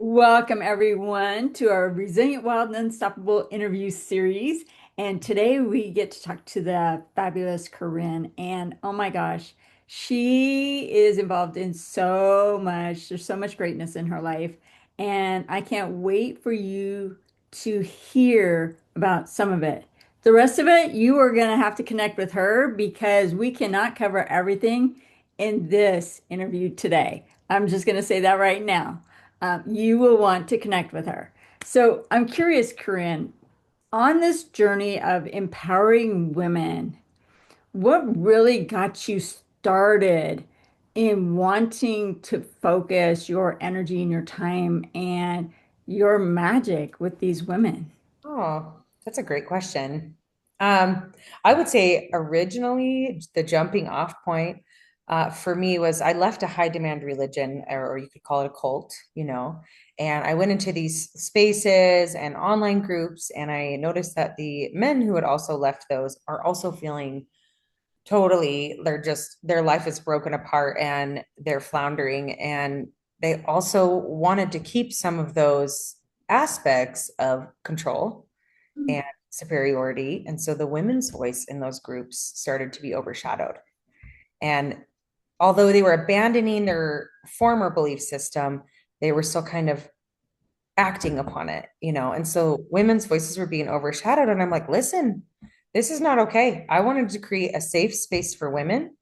Welcome, everyone, to our Resilient, Wild, and Unstoppable interview series. And today we get to talk to the fabulous Corinne. And oh my gosh, she is involved in so much. There's so much greatness in her life. And I can't wait for you to hear about some of it. The rest of it, you are going to have to connect with her because we cannot cover everything in this interview today. I'm just going to say that right now. You will want to connect with her. So I'm curious, Corinne, on this journey of empowering women, what really got you started in wanting to focus your energy and your time and your magic with these women? Oh, that's a great question. I would say originally the jumping off point for me was I left a high demand religion, or you could call it a cult, and I went into these spaces and online groups, and I noticed that the men who had also left those are also feeling totally, their life is broken apart and they're floundering, and they also wanted to keep some of those aspects of control and superiority. And so the women's voice in those groups started to be overshadowed. And although they were abandoning their former belief system, they were still kind of acting upon it. And so women's voices were being overshadowed. And I'm like, listen, this is not okay. I wanted to create a safe space for women,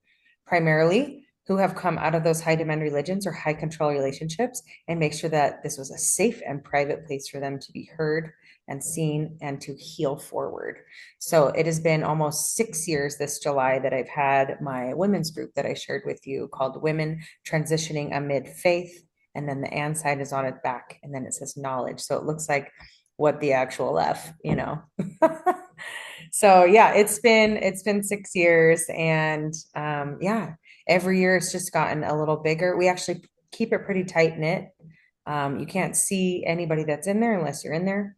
primarily who have come out of those high demand religions or high control relationships, and make sure that this was a safe and private place for them to be heard and seen and to heal forward. So it has been almost 6 years this July that I've had my women's group that I shared with you called Women Transitioning Amid Faith. And then the and sign is on its back, and then it says knowledge. So it looks like what the actual F. So yeah, it's been 6 years, and yeah, every year it's just gotten a little bigger. We actually keep it pretty tight knit. You can't see anybody that's in there unless you're in there,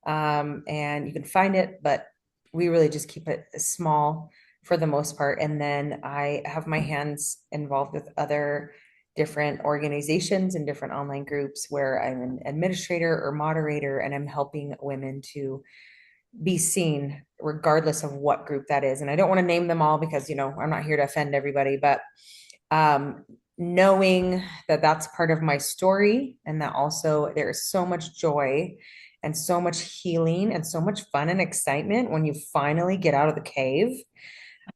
and you can find it, but we really just keep it small for the most part. And then I have my hands involved with other different organizations and different online groups where I'm an administrator or moderator, and I'm helping women to be seen regardless of what group that is. And I don't want to name them all because, I'm not here to offend everybody, but knowing that that's part of my story, and that also there is so much joy and so much healing and so much fun and excitement when you finally get out of the cave.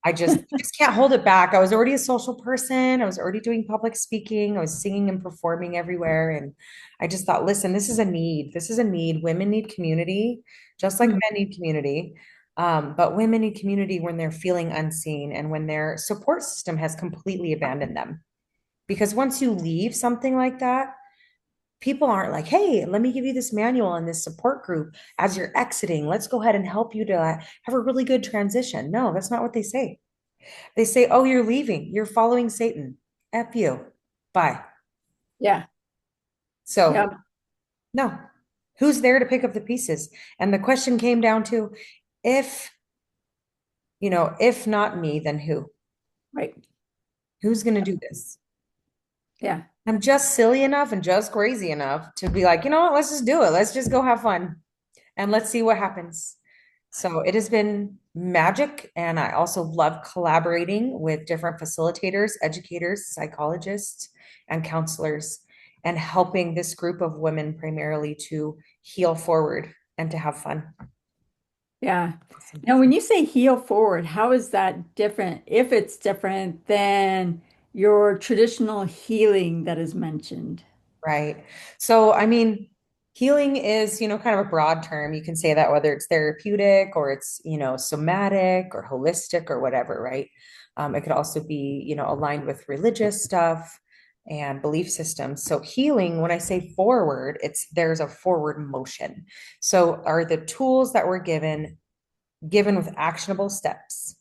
I just can't hold it back. I was already a social person. I was already doing public speaking. I was singing and performing everywhere. And I just thought, listen, this is a need. This is a need. Women need community, just like Mm. men need community. But women need community when they're feeling unseen and when their support system has completely abandoned them. Because once you leave something like that, people aren't like, hey, let me give you this manual and this support group as you're exiting. Let's go ahead and help you to have a really good transition. No, that's not what they say. They say, oh, you're leaving. You're following Satan. F you. Bye. Yeah. So, Yeah. no. Who's there to pick up the pieces? And the question came down to if, if not me, then who? Right. Who's going to do this? Yeah. I'm just silly enough and just crazy enough to be like, you know what? Let's just do it. Let's just go have fun and let's see what happens. So it has been magic. And I also love collaborating with different facilitators, educators, psychologists, and counselors, and helping this group of women primarily to heal forward and to have fun. Yeah. Now, when you say heal forward, how is that different, if it's different than your traditional healing that is mentioned? Right. So, I mean, healing is, kind of a broad term. You can say that whether it's therapeutic or it's, somatic or holistic or whatever, right? It could also be, aligned with religious stuff and belief systems. So healing, when I say forward, there's a forward motion. So are the tools that we're given with actionable steps,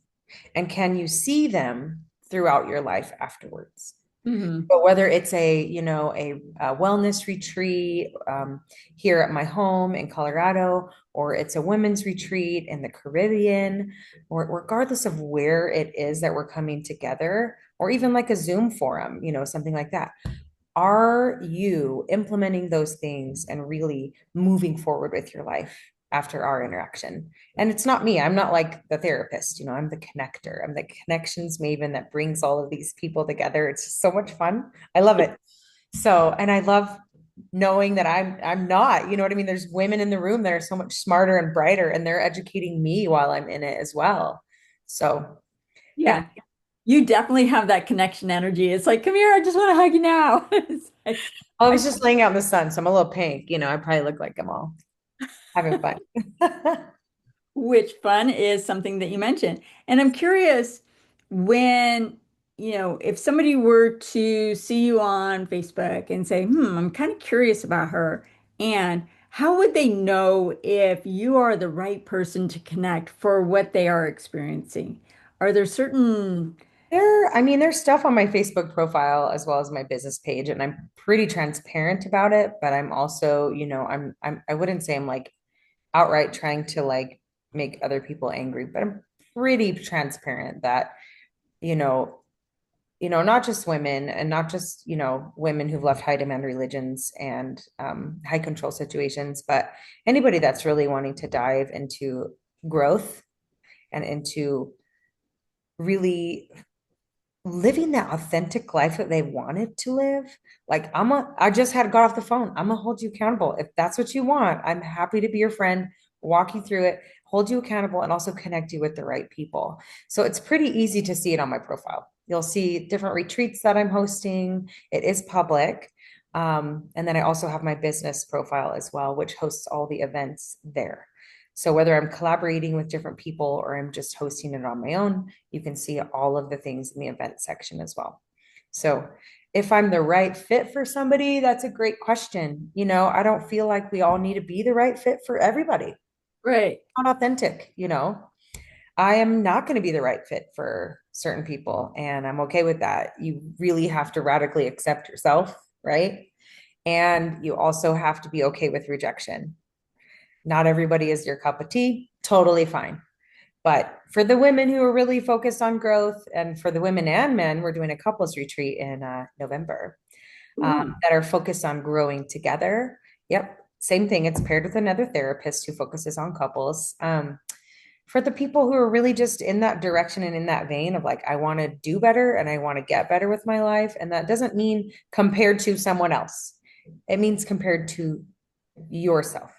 and can you see them throughout your life afterwards? Hmm. But whether it's a wellness retreat here at my home in Colorado, or it's a women's retreat in the Caribbean, or regardless of where it is that we're coming together, or even like a Zoom forum, something like that. are you implementing those things and really moving forward with your life after our interaction? And it's not me. I'm not like the therapist, I'm the connector. I'm the connections maven that brings all of these people together. It's just so much fun. I love it. So, and I love knowing that I'm not, you know what I mean? There's women in the room that are so much smarter and brighter, and they're educating me while I'm in it as well. So, yeah. Yeah, you definitely have that connection energy. It's like, come here, I just want to hug you now. It's like, I was just laying out in the sun, so I'm a little pink. I probably look like I'm all having fun. which fun is something that you mentioned. And I'm curious when, if somebody were to see you on Facebook and say, I'm kind of curious about her, and how would they know if you are the right person to connect for what they are experiencing? Are there certain, I mean, there's stuff on my Facebook profile as well as my business page, and I'm pretty transparent about it, but I'm also, I wouldn't say I'm like outright trying to like make other people angry, but I'm pretty transparent that, you know, not just women and not just, women who've left high demand religions and high control situations, but anybody that's really wanting to dive into growth and into really living that authentic life that they wanted to live. Like I just had got off the phone. I'm gonna hold you accountable. If that's what you want, I'm happy to be your friend, walk you through it, hold you accountable, and also connect you with the right people. So it's pretty easy to see it on my profile. You'll see different retreats that I'm hosting. It is public. And then I also have my business profile as well, which hosts all the events there. So whether I'm collaborating with different people or I'm just hosting it on my own, you can see all of the things in the event section as well. So if I'm the right fit for somebody, that's a great question. I don't feel like we all need to be the right fit for everybody. right? Not authentic. I am not going to be the right fit for certain people, and I'm okay with that. You really have to radically accept yourself, right? And you also have to be okay with rejection. Not everybody is your cup of tea, totally fine. But for the women who are really focused on growth, and for the women and men, we're doing a couples retreat in November Ooh. that are focused on growing together. Yep, same thing. It's paired with another therapist who focuses on couples. For the people who are really just in that direction and in that vein of like, I want to do better and I want to get better with my life. And that doesn't mean compared to someone else, it means compared to yourself.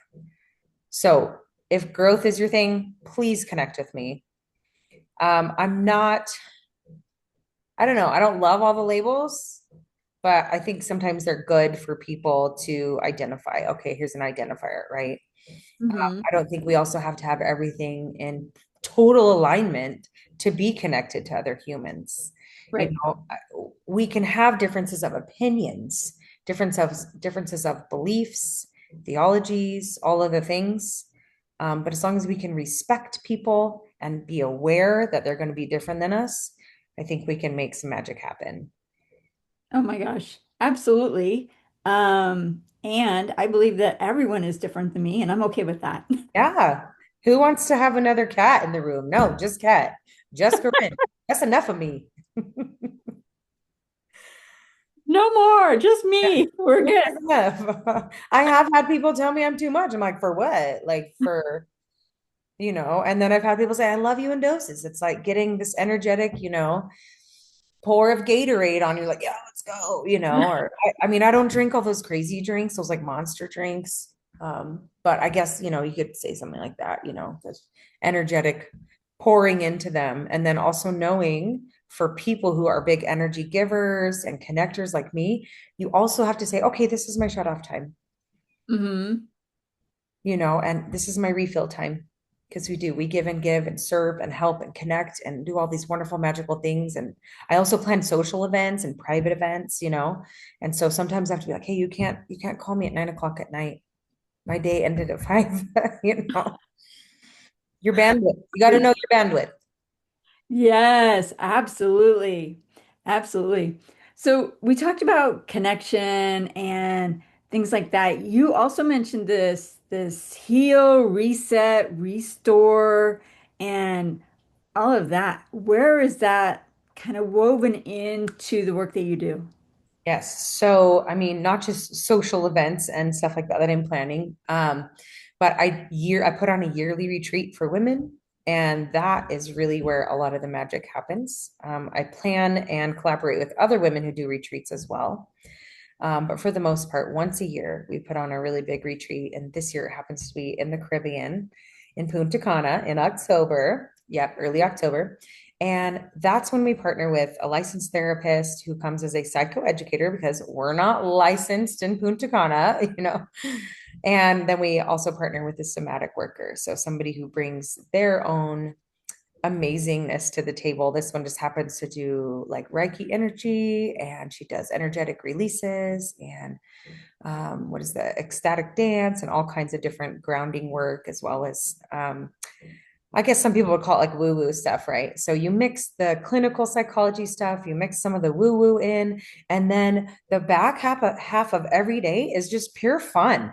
So if growth is your thing, please connect with me. I'm not, I don't know, I don't love all the labels, but I think sometimes they're good for people to identify. Okay, here's an identifier, right? Hmm. I don't think we also have to have everything in total alignment to be connected to other humans. You Right. know, we can have differences of opinions, differences of beliefs, theologies, all of the things. But as long as we can respect people and be aware that they're going to be different than us, I think we can make some magic happen. Oh my gosh, absolutely. And I believe that everyone is different than me, and I'm okay with that. Yeah. Who wants to have another cat in the room? No, just cat. Just Corinne. That's enough of me. No more, just me. We're Enough good. is enough. I have had people tell me I'm too much. I'm like, for what? Like for, and then I've had people say, I love you in doses. It's like getting this energetic, pour of Gatorade on you, like, yeah, let's go, or I mean, I don't drink all those crazy drinks, those like monster drinks. But I guess, you could say something like that, this energetic pouring into them. And then also knowing for people who are big energy givers and connectors like me, you also have to say, okay, this is my shut off time, Hmm. and this is my refill time. Because we give and give and serve and help and connect and do all these wonderful magical things. And I also plan social events and private events, and so sometimes I have to be like, hey, you can't call me at 9 o'clock at night. My day ended at 5. Your bandwidth, you got to know your bandwidth. Yes, absolutely. Absolutely. So we talked about connection and things like that. You also mentioned this heal, reset, restore, and all of that. Where is that kind of woven into the work that you do? Yes. So, I mean, not just social events and stuff like that that I'm planning, but I put on a yearly retreat for women, and that is really where a lot of the magic happens. I plan and collaborate with other women who do retreats as well. But for the most part, once a year, we put on a really big retreat. And this year it happens to be in the Caribbean, in Punta Cana in October. Yep, early October. And that's when we partner with a licensed therapist who comes as a psychoeducator because we're not licensed in Punta Cana, And then we also partner with a somatic worker. So somebody who brings their own amazingness to the table. This one just happens to do like Reiki energy, and she does energetic releases and what is the ecstatic dance and all kinds of different grounding work, as well as I guess some people would call it like woo woo stuff, right? So you mix the clinical psychology stuff, you mix some of the woo woo in, and then the back half of every day is just pure fun.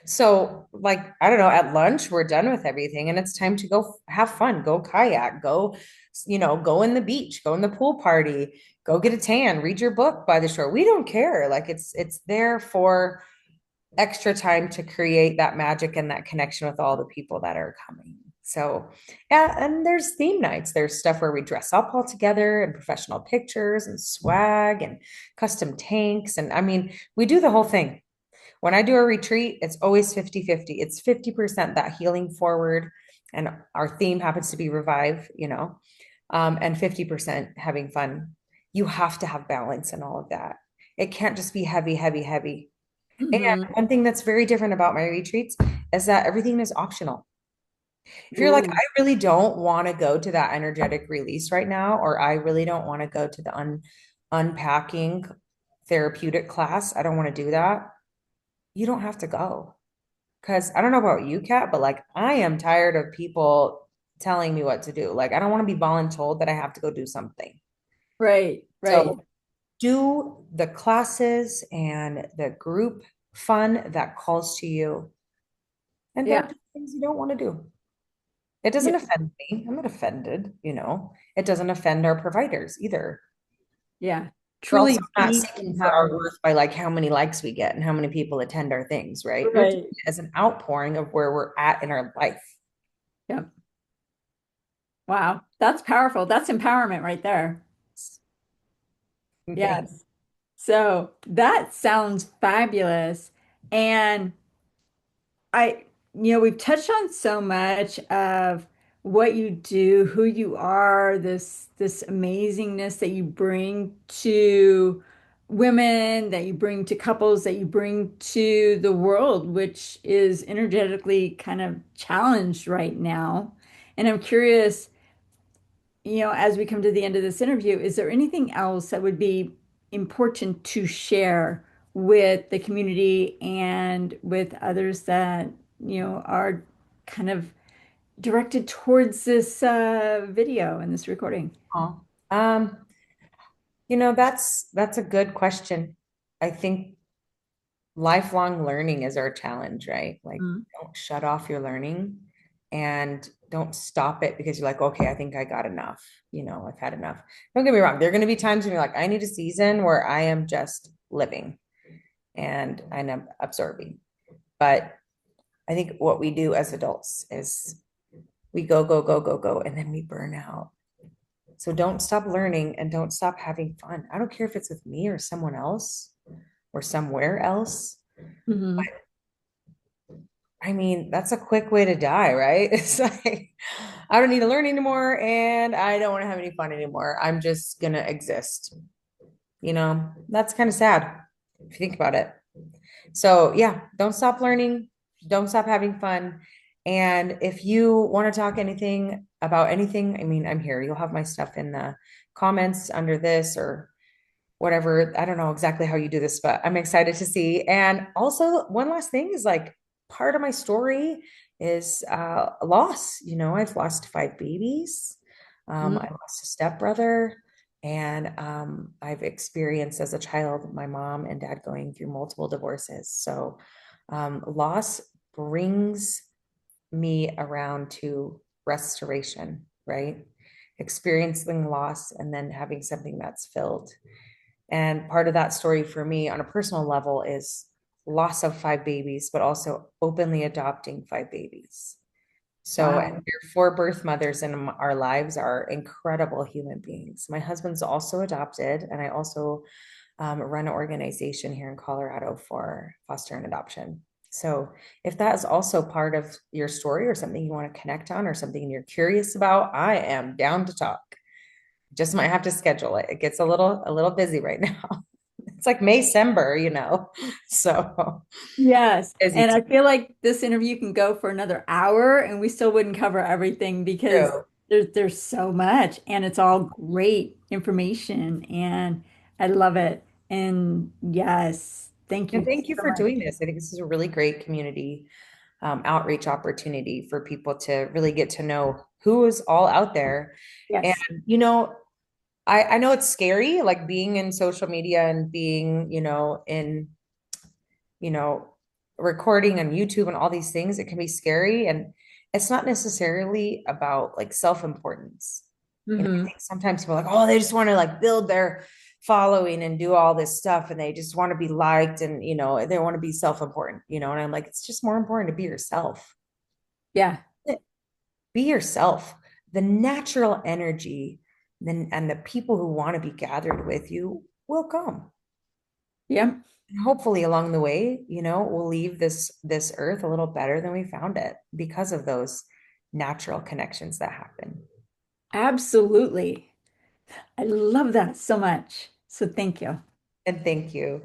So, like, I don't know, at lunch, we're done with everything and it's time to go have fun, go kayak, go in the beach, go in the pool party, go get a tan, read your book by the shore. We don't care. Like it's there for extra time to create that magic and that connection with all the people that are coming. So, yeah, and there's theme nights. There's stuff where we dress up all together and professional pictures and swag and custom tanks. And I mean, we do the whole thing. When I do a retreat, it's always 50-50. It's 50% that healing forward, and our theme happens to be revive, and 50% having fun. You have to have balance in all of that. It can't just be heavy, heavy, heavy. And Hmm. one thing that's very different about my retreats is that everything is optional. If you're like, Ooh, I really don't want to go to that energetic release right now, or I really don't want to go to the unpacking therapeutic class, I don't want to do that. You don't have to go. Because I don't know about you, Kat, but like I am tired of people telling me what to do. Like I don't want to be voluntold that I have to go do something. right, right. So do the classes and the group fun that calls to you, and don't Yeah, do things you don't want to do. It yeah, doesn't offend me. I'm not offended. It doesn't offend our providers either. yeah. We're also Truly not be seeking for our empowered. worth by like how many likes we get and how many people attend our things, right? We're doing Right. it as an outpouring of where we're at in our life. Yeah. Okay. Wow. That's powerful. That's empowerment right there. Thanks. Yes. So that sounds fabulous. And we've touched on so much of what you do, who you are, this amazingness that you bring to women, that you bring to couples, that you bring to the world, which is energetically kind of challenged right now. And I'm curious, as we come to the end of this interview, is there anything else that would be important to share with the community and with others that, are kind of directed towards this video and this recording? Oh. Um, that's a good question. I think lifelong learning is our challenge, right? Like, Mm. don't shut off your learning and don't stop it because you're like, okay, I think I got enough. I've had enough. Don't get me wrong. There are going to be times when you're like, I need a season where I am just living and I'm absorbing. But I think what we do as adults is we go, go, go, go, go, and then we burn out. So don't stop learning and don't stop having fun. I don't care if it's with me or someone else or somewhere else. Hmm. I mean, that's a quick way to die, right? It's like, I don't need to learn anymore and I don't want to have any fun anymore. I'm just gonna exist. That's kind of sad if you think about it. So, yeah, don't stop learning, don't stop having fun. And if you want to talk anything about anything, I mean, I'm here. You'll have my stuff in the comments under this or whatever. I don't know exactly how you do this, but I'm excited to see. And also, one last thing is like part of my story is loss. I've lost 5 babies. I lost a stepbrother. And I've experienced as a child my mom and dad going through multiple divorces. So loss brings me around to restoration, right? Experiencing loss and then having something that's filled. And part of that story for me on a personal level is loss of five babies, but also openly adopting five babies. So, and Wow. your four birth mothers in our lives are incredible human beings. My husband's also adopted, and I also run an organization here in Colorado for foster and adoption. So, if that is also part of your story or something you want to connect on or something you're curious about, I am down to talk. Just might have to schedule it. It gets a little busy right now. It's like May-cember, so Yes. busy And I feel like this interview can go for another hour and we still wouldn't cover everything because too. there's so much and it's all great information and I love it. And yes, thank And you thank you so for much. doing this. I think this is a really great community outreach opportunity for people to really get to know who is all out there. And, Yes. you know, I know it's scary, like being in social media and being, you know, recording on YouTube and all these things. It can be scary. And it's not necessarily about like self-importance. I Hmm. think sometimes people are like, oh, they just want to like build their following and do all this stuff and they just want to be liked and, they want to be self-important, and I'm like, it's just more important to be yourself. Yeah. Be yourself. The natural energy then and the people who want to be gathered with you will come. Yep. And hopefully along the way, we'll leave this earth a little better than we found it because of those natural connections that happen. Absolutely. I love that so much. So thank you. And thank you.